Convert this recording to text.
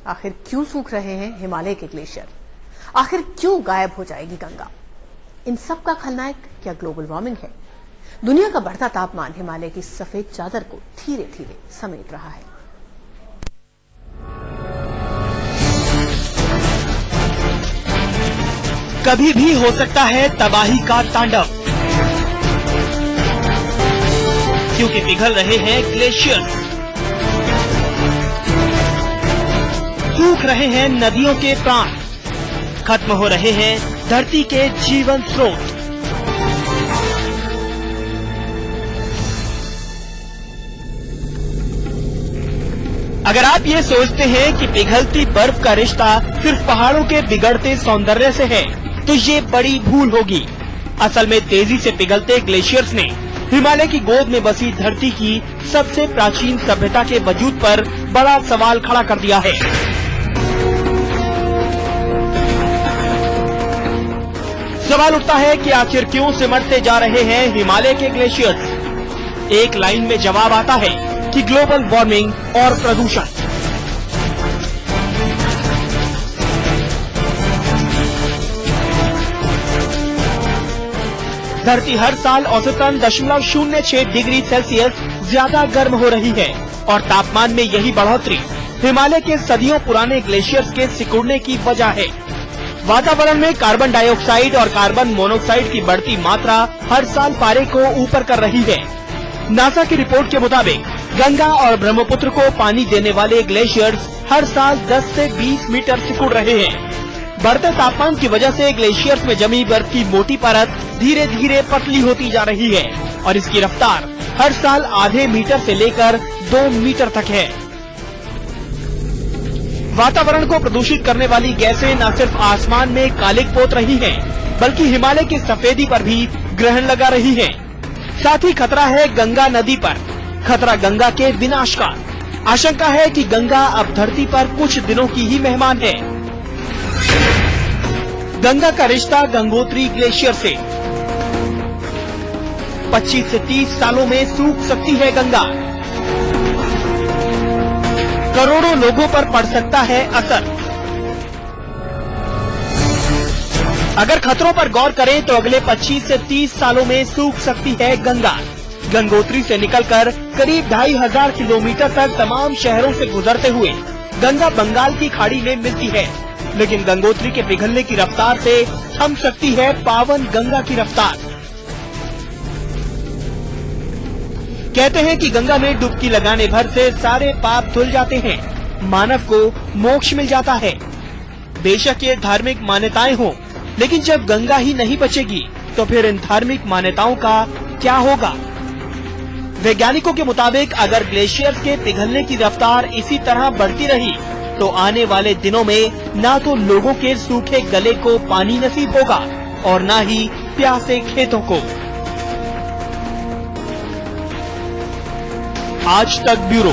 आखिर क्यों सूख रहे हैं हिमालय के ग्लेशियर? आखिर क्यों गायब हो जाएगी गंगा? इन सब का खलनायक क्या ग्लोबल वार्मिंग है? दुनिया का बढ़ता तापमान हिमालय की सफेद चादर को धीरे धीरे समेट रहा है। कभी भी हो सकता है तबाही का तांडव, क्योंकि पिघल रहे हैं ग्लेशियर, सूख रहे हैं नदियों के प्राण, खत्म हो रहे हैं धरती के जीवन स्रोत। अगर आप ये सोचते हैं कि पिघलती बर्फ का रिश्ता सिर्फ पहाड़ों के बिगड़ते सौंदर्य से है, तो ये बड़ी भूल होगी। असल में तेजी से पिघलते ग्लेशियर्स ने हिमालय की गोद में बसी धरती की सबसे प्राचीन सभ्यता के वजूद पर बड़ा सवाल खड़ा कर दिया है। सवाल उठता है कि आखिर क्यों सिमटते जा रहे हैं हिमालय के ग्लेशियर्स? एक लाइन में जवाब आता है कि ग्लोबल वार्मिंग और प्रदूषण। धरती हर साल औसतन 0.06 डिग्री सेल्सियस ज्यादा गर्म हो रही है और तापमान में यही बढ़ोतरी हिमालय के सदियों पुराने ग्लेशियर्स के सिकुड़ने की वजह है। वातावरण में कार्बन डाइऑक्साइड और कार्बन मोनोऑक्साइड की बढ़ती मात्रा हर साल पारे को ऊपर कर रही है। नासा की रिपोर्ट के मुताबिक गंगा और ब्रह्मपुत्र को पानी देने वाले ग्लेशियर्स हर साल 10 से 20 मीटर सिकुड़ रहे हैं। बढ़ते तापमान की वजह से ग्लेशियर्स में जमी बर्फ की मोटी परत धीरे धीरे पतली होती जा रही है और इसकी रफ्तार हर साल आधे मीटर से लेकर 2 मीटर तक है। वातावरण को प्रदूषित करने वाली गैसें न सिर्फ आसमान में कालिक पोत रही हैं, बल्कि हिमालय की सफेदी पर भी ग्रहण लगा रही हैं। साथ ही खतरा है गंगा नदी पर, खतरा गंगा के विनाश का। आशंका है कि गंगा अब धरती पर कुछ दिनों की ही मेहमान है। गंगा का रिश्ता गंगोत्री ग्लेशियर से। 25 से 30 सालों में सूख सकती है गंगा। करोड़ों लोगों पर पड़ सकता है असर। अगर खतरों पर गौर करें तो अगले 25 से 30 सालों में सूख सकती है गंगा। गंगोत्री से निकलकर करीब 2500 किलोमीटर तक तमाम शहरों से गुजरते हुए गंगा बंगाल की खाड़ी में मिलती है, लेकिन गंगोत्री के पिघलने की रफ्तार से थम सकती है पावन गंगा की रफ्तार। कहते हैं कि गंगा में डुबकी लगाने भर से सारे पाप धुल जाते हैं, मानव को मोक्ष मिल जाता है। बेशक ये धार्मिक मान्यताएं हों, लेकिन जब गंगा ही नहीं बचेगी तो फिर इन धार्मिक मान्यताओं का क्या होगा? वैज्ञानिकों के मुताबिक अगर ग्लेशियर्स के पिघलने की रफ्तार इसी तरह बढ़ती रही तो आने वाले दिनों में ना तो लोगों के सूखे गले को पानी नसीब होगा और ना ही प्यासे खेतों को। आज तक ब्यूरो।